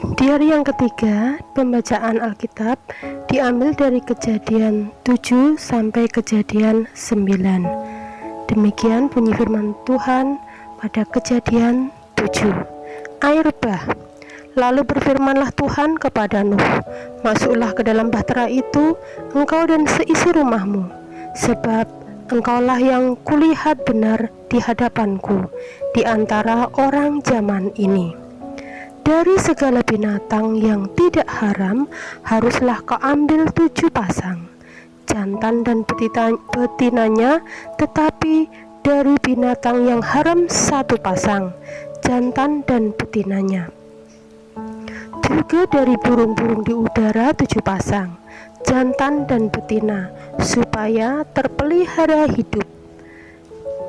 Di hari yang ketiga, pembacaan Alkitab diambil dari Kejadian 7 sampai Kejadian 9. Demikian bunyi firman Tuhan pada Kejadian 7. Air bah. Lalu berfirmanlah Tuhan kepada Nuh, masuklah ke dalam bahtera itu, engkau dan seisi rumahmu, sebab engkaulah yang kulihat benar di hadapanku di antara orang zaman ini. Dari segala binatang yang tidak haram haruslah kau ambil 7 pasang, jantan dan betinanya, tetapi dari binatang yang haram 1 pasang, jantan dan betinanya. Juga dari burung-burung di udara 7 pasang, jantan dan betina, supaya terpelihara hidup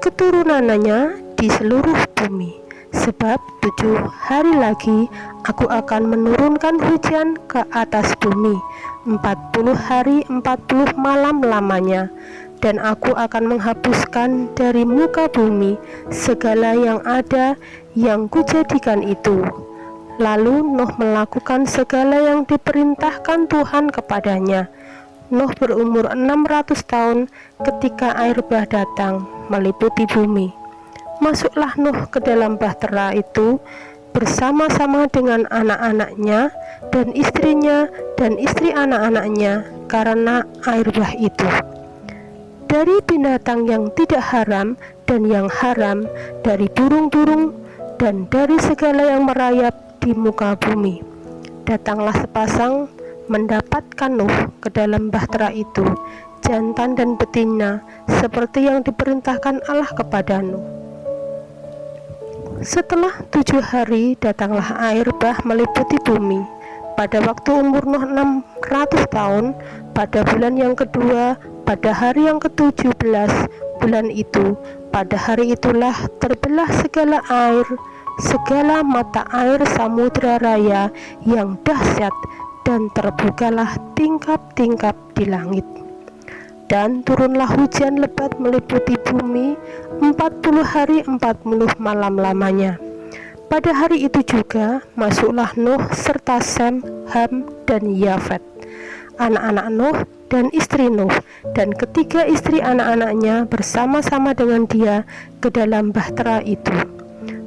keturunannya di seluruh bumi. Sebab 7 hari lagi aku akan menurunkan hujan ke atas bumi, 40 hari 40 malam lamanya, dan aku akan menghapuskan dari muka bumi segala yang ada yang kujadikan itu. Lalu Nuh melakukan segala yang diperintahkan Tuhan kepadanya. Nuh berumur 600 tahun ketika air bah datang meliputi bumi. Masuklah Nuh ke dalam bahtera itu bersama-sama dengan anak-anaknya dan istrinya dan istri anak-anaknya karena air bah itu. Dari binatang yang tidak haram dan yang haram, dari burung-burung dan dari segala yang merayap di muka bumi, datanglah sepasang mendapatkan Nuh ke dalam bahtera itu, jantan dan betina, seperti yang diperintahkan Allah kepada Nuh. Setelah 7 hari datanglah air bah meliputi bumi. Pada waktu umur Nuh 600 tahun, pada bulan yang kedua, pada hari yang ke-17 bulan itu, pada hari itulah terbelah segala air, segala mata air samudra raya yang dahsyat, dan terbukalah tingkap-tingkap di langit. Dan turunlah hujan lebat meliputi bumi 40 hari 40 malam lamanya. Pada hari itu juga masuklah Nuh serta Sem, Ham, dan Yafet, anak-anak Nuh dan istri Nuh, dan ketiga istri anak-anaknya bersama-sama dengan dia ke dalam bahtera itu.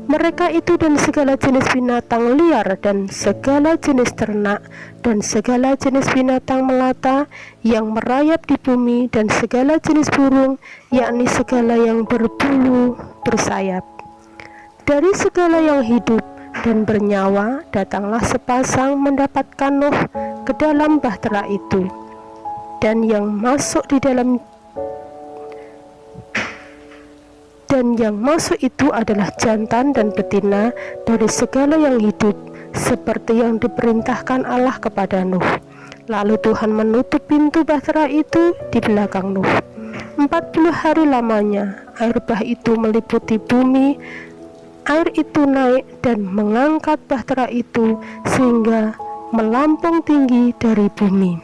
Mereka itu dan segala jenis binatang liar dan segala jenis ternak dan segala jenis binatang melata yang merayap di bumi dan segala jenis burung, yakni segala yang berbulu bersayap. Dari segala yang hidup dan bernyawa datanglah sepasang mendapatkan Nuh ke dalam bahtera itu, dan yang masuk itu adalah jantan dan betina dari segala yang hidup, seperti yang diperintahkan Allah kepada Nuh. Lalu Tuhan menutup pintu bahtera itu di belakang Nuh. 40 hari lamanya air bah itu meliputi bumi. Air itu naik dan mengangkat bahtera itu sehingga melampung tinggi dari bumi.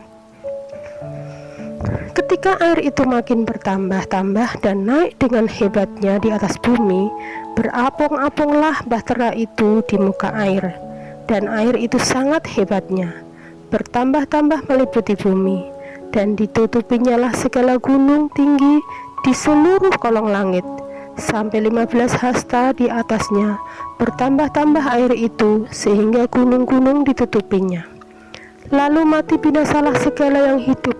Ketika air itu makin bertambah-tambah dan naik dengan hebatnya di atas bumi, berapung-apunglah bahtera itu di muka air, dan air itu sangat hebatnya, bertambah-tambah meliputi bumi, dan ditutupinyalah segala gunung tinggi di seluruh kolong langit, sampai 15 hasta di atasnya, bertambah-tambah air itu sehingga gunung-gunung ditutupinya. Lalu mati binasalah segala yang hidup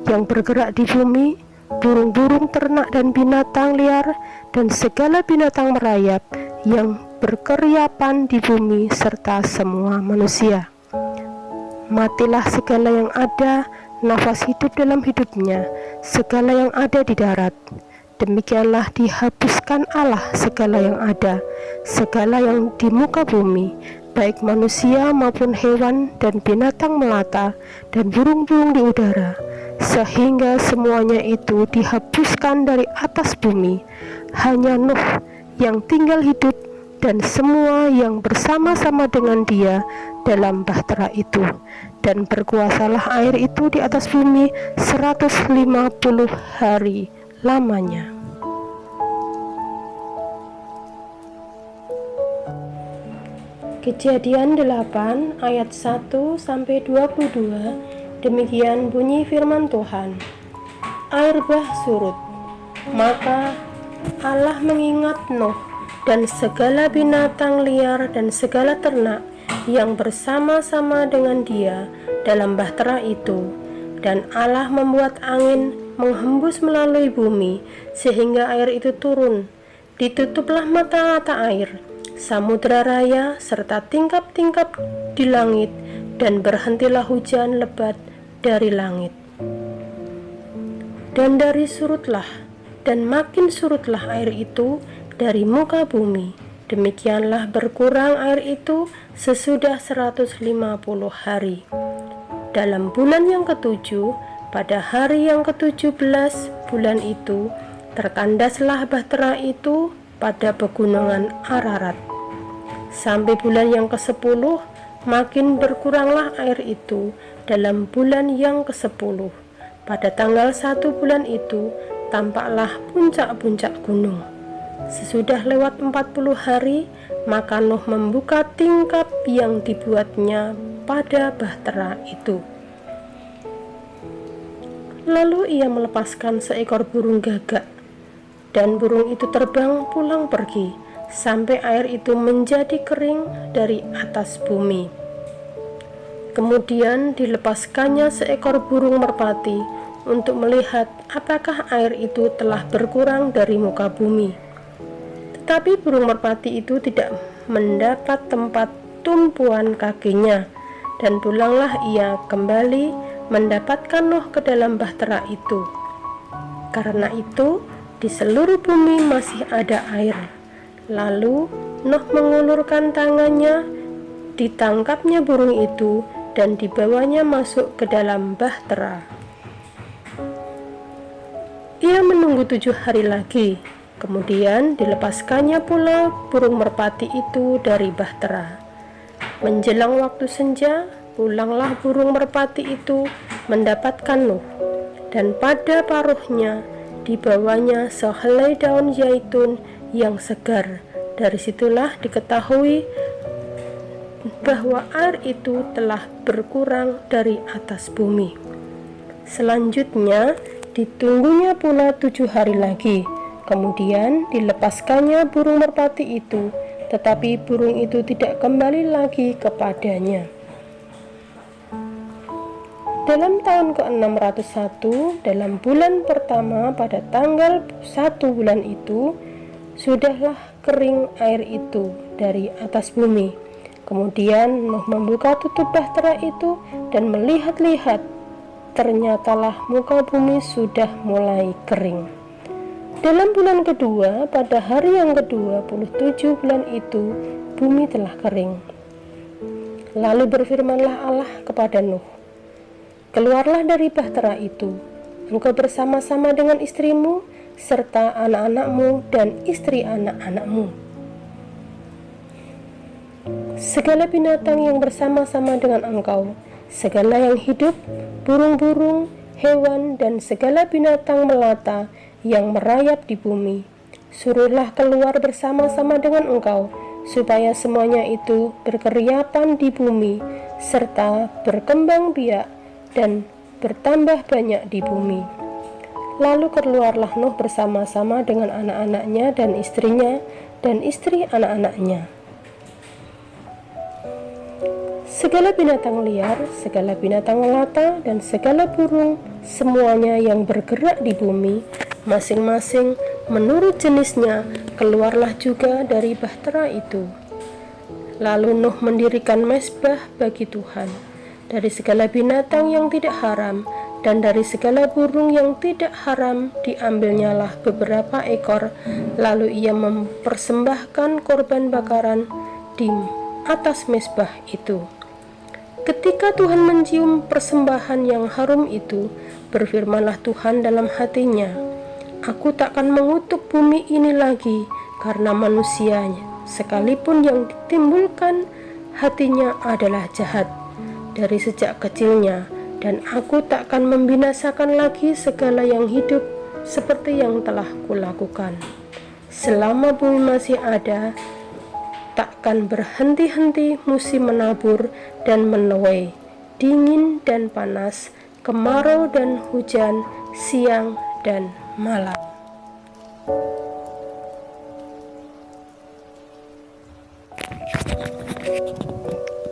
yang bergerak di bumi, burung-burung, ternak dan binatang liar, dan segala binatang merayap yang berkeriapan di bumi, serta semua manusia. Matilah segala yang ada nafas hidup dalam hidupnya, segala yang ada di darat. Demikianlah dihapuskan Allah segala yang ada, segala yang di muka bumi, baik manusia maupun hewan dan binatang melata dan burung-burung di udara, sehingga semuanya itu dihapuskan dari atas bumi. Hanya Nuh yang tinggal hidup dan semua yang bersama-sama dengan dia dalam bahtera itu, dan berkuasalah air itu di atas bumi 150 hari lamanya. Kejadian 8 ayat 1-22. Demikian bunyi firman Tuhan. Air bah surut, maka Allah mengingat Nuh dan segala binatang liar dan segala ternak yang bersama-sama dengan dia dalam bahtera itu. Dan Allah membuat angin menghembus melalui bumi sehingga air itu turun. Ditutuplah mata-mata air, samudra raya serta tingkap-tingkap di langit, dan berhentilah hujan lebat dari langit. Dan dari surutlah dan makin surutlah air itu dari muka bumi. Demikianlah berkurang air itu sesudah 150 hari. Dalam bulan yang ketujuh, pada hari yang ke-17 bulan itu, terkandaslah bahtera itu pada pegunungan Ararat. Sampai bulan yang ke-10, makin berkuranglah air itu dalam bulan yang ke-10. Pada tanggal 1 bulan itu, tampaklah puncak-puncak gunung. Sesudah lewat 40 hari, maka Nuh membuka tingkap yang dibuatnya pada bahtera itu. Lalu ia melepaskan seekor burung gagak, dan burung itu terbang pulang pergi, sampai air itu menjadi kering dari atas bumi. Kemudian dilepaskannya seekor burung merpati untuk melihat apakah air itu telah berkurang dari muka bumi. Tetapi burung merpati itu tidak mendapat tempat tumpuan kakinya, dan pulanglah ia kembali mendapatkan Nuh ke dalam bahtera itu. Karena itu di seluruh bumi masih ada air. Lalu Nuh mengulurkan tangannya, ditangkapnya burung itu dan dibawanya masuk ke dalam bahtera. Ia menunggu 7 hari lagi, kemudian dilepaskannya pula burung merpati itu dari bahtera. Menjelang waktu senja, pulanglah burung merpati itu mendapatkan Nuh, dan pada paruhnya dibawanya sehelai daun zaitun yang segar. Dari situlah diketahui bahwa air itu telah berkurang dari atas bumi. Selanjutnya ditunggunya pula 7 hari lagi, kemudian dilepaskannya burung merpati itu, tetapi burung itu tidak kembali lagi kepadanya. Dalam tahun ke-601, dalam bulan pertama pada tanggal 1 bulan itu, sudahlah kering air itu dari atas bumi. Kemudian Nuh membuka tutup bahtera itu dan melihat-lihat, ternyatalah muka bumi sudah mulai kering. Dalam bulan kedua, pada hari yang ke-27 bulan itu, bumi telah kering. Lalu berfirmanlah Allah kepada Nuh, "Keluarlah dari bahtera itu, engkau bersama-sama dengan istrimu, serta anak-anakmu dan istri anak-anakmu. Segala binatang yang bersama-sama dengan engkau, segala yang hidup, burung-burung, hewan, dan segala binatang melata yang merayap di bumi, suruhlah keluar bersama-sama dengan engkau, supaya semuanya itu berkeriapan di bumi, serta berkembang biak dan bertambah banyak di bumi." Lalu keluarlah Nuh bersama-sama dengan anak-anaknya dan istrinya dan istri anak-anaknya. Segala binatang liar, segala binatang melata, dan segala burung, semuanya yang bergerak di bumi, masing-masing menurut jenisnya, keluarlah juga dari bahtera itu. Lalu Nuh mendirikan mezbah bagi Tuhan. Dari segala binatang yang tidak haram dan dari segala burung yang tidak haram diambilnyalah beberapa ekor, lalu ia mempersembahkan korban bakaran di atas mezbah itu. Ketika Tuhan mencium persembahan yang harum itu, berfirmanlah Tuhan dalam hatinya, "Aku takkan mengutuk bumi ini lagi karena manusianya, sekalipun yang ditimbulkan hatinya adalah jahat dari sejak kecilnya, dan aku takkan membinasakan lagi segala yang hidup seperti yang telah kulakukan. Selama bumi masih ada, takkan berhenti-henti musim menabur dan menuai, dingin dan panas, kemarau dan hujan, siang dan malam.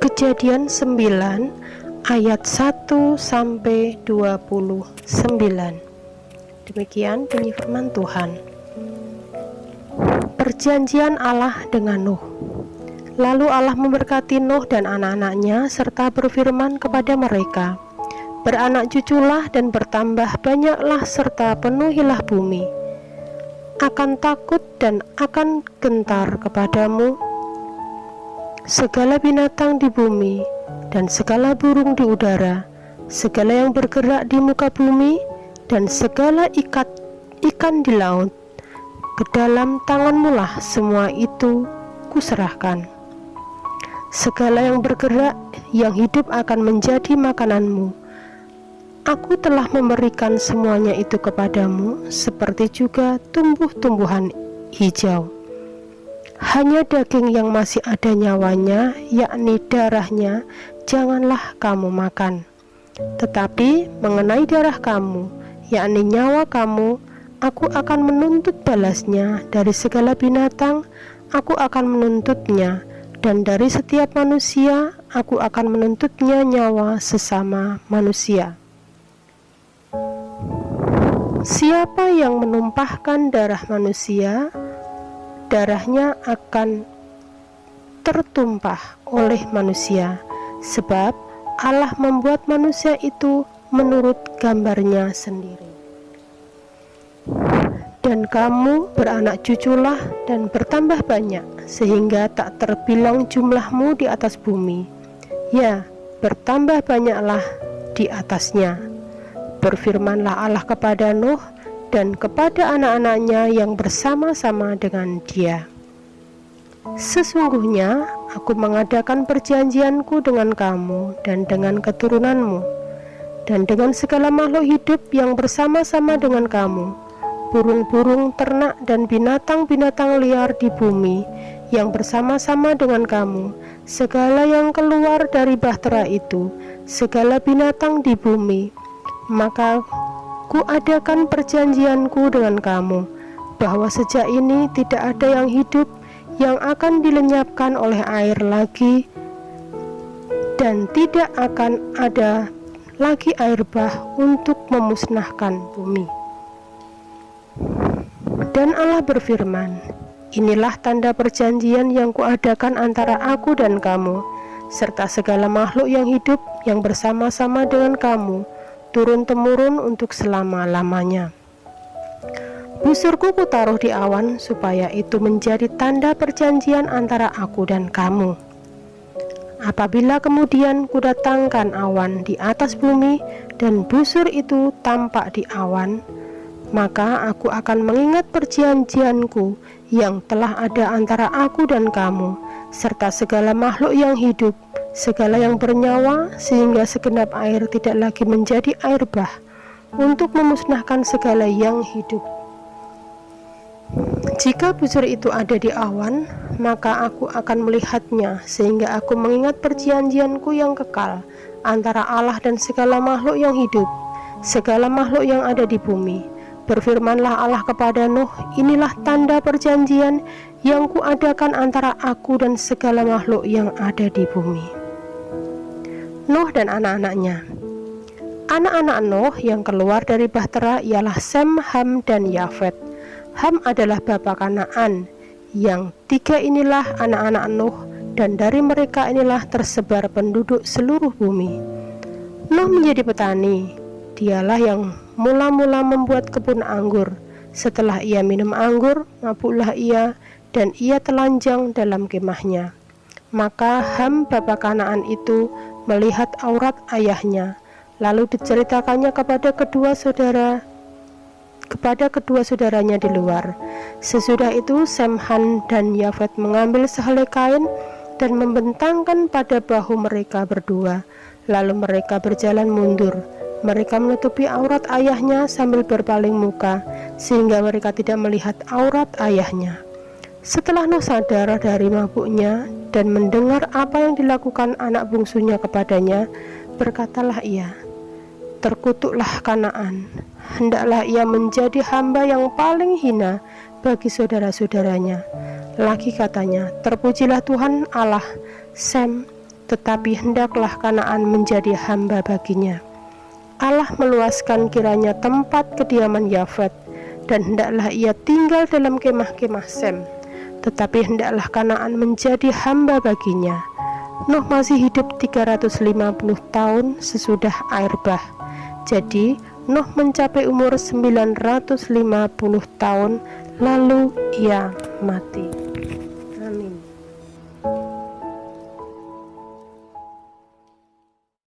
Kejadian 9 ayat 1 sampai 29. Demikian bunyi firman Tuhan. Perjanjian Allah dengan Nuh. Lalu Allah memberkati Nuh dan anak-anaknya serta berfirman kepada mereka, beranak cuculah dan bertambah banyaklah serta penuhilah bumi. Akan takut dan akan gentar kepadamu segala binatang di bumi dan segala burung di udara, segala yang bergerak di muka bumi dan segala ikan di laut. Ke dalam tanganmulah semua itu kuserahkan. Segala yang bergerak, yang hidup akan menjadi makananmu. Aku telah memberikan semuanya itu kepadamu, seperti juga tumbuh-tumbuhan hijau. Hanya daging yang masih ada nyawanya, yakni darahnya, janganlah kamu makan. Tetapi mengenai darah kamu, yakni nyawa kamu, aku akan menuntut balasnya dari segala binatang, aku akan menuntutnya, dan dari setiap manusia, aku akan menuntutnya nyawa sesama manusia. Siapa yang menumpahkan darah manusia, darahnya akan tertumpah oleh manusia, sebab Allah membuat manusia itu menurut gambarnya sendiri. Dan kamu beranak cuculah dan bertambah banyak, sehingga tak terbilang jumlahmu di atas bumi. Ya, bertambah banyaklah di atasnya. Berfirmanlah Allah kepada Nuh dan kepada anak-anaknya yang bersama-sama dengan dia. Sesungguhnya aku mengadakan perjanjianku dengan kamu dan dengan keturunanmu, dan dengan segala makhluk hidup yang bersama-sama dengan kamu, burung-burung, ternak, dan binatang-binatang liar di bumi yang bersama-sama dengan kamu, segala yang keluar dari bahtera itu, segala binatang di bumi. Maka kuadakan perjanjianku dengan kamu, bahwa sejak ini tidak ada yang hidup yang akan dilenyapkan oleh air lagi, dan tidak akan ada lagi air bah untuk memusnahkan bumi. Dan Allah berfirman, inilah tanda perjanjian yang kuadakan antara aku dan kamu, serta segala makhluk yang hidup yang bersama-sama dengan kamu, turun-temurun untuk selama-lamanya. Busurku kutaruh di awan, supaya itu menjadi tanda perjanjian antara aku dan kamu. Apabila kemudian kudatangkan awan di atas bumi, dan busur itu tampak di awan, maka aku akan mengingat perjanjianku yang telah ada antara aku dan kamu, serta segala makhluk yang hidup, segala yang bernyawa, sehingga segenap air tidak lagi menjadi air bah, untuk memusnahkan segala yang hidup. Jika busur itu ada di awan, maka aku akan melihatnya, sehingga aku mengingat perjanjianku yang kekal antara Allah dan segala makhluk yang hidup, segala makhluk yang ada di bumi. Berfirmanlah Allah kepada Nuh, inilah tanda perjanjian yang kuadakan antara aku dan segala makhluk yang ada di bumi. Nuh dan anak-anaknya. Anak-anak Nuh yang keluar dari bahtera ialah Sem, Ham, dan Yafet. Ham adalah bapa Kanaan. Yang tiga inilah anak-anak Nuh, dan dari mereka inilah tersebar penduduk seluruh bumi. Nuh menjadi petani. Dialah yang mula-mula membuat kebun anggur. Setelah ia minum anggur, mabuklah ia, dan ia telanjang dalam kemahnya. Maka Ham bapa Kanaan itu melihat aurat ayahnya, lalu diceritakannya kepada kedua saudaranya di luar. Sesudah itu Sem, Ham, dan Yafet mengambil sehelai kain dan membentangkan pada bahu mereka berdua. Lalu mereka berjalan mundur. Mereka menutupi aurat ayahnya sambil berpaling muka, sehingga mereka tidak melihat aurat ayahnya. Setelah Nuh sadar dari mabuknya dan mendengar apa yang dilakukan anak bungsunya kepadanya, berkatalah ia, "Terkutuklah Kanaan, hendaklah ia menjadi hamba yang paling hina bagi saudara-saudaranya." Lagi katanya, "Terpujilah Tuhan Allah Sem, tetapi hendaklah Kanaan menjadi hamba baginya." Allah meluaskan kiranya tempat kediaman Yafet, dan hendaklah ia tinggal dalam kemah-kemah Sem, tetapi hendaklah Kanaan menjadi hamba baginya. Nuh masih hidup 350 tahun sesudah air bah. Jadi Nuh mencapai umur 950 tahun, lalu ia mati.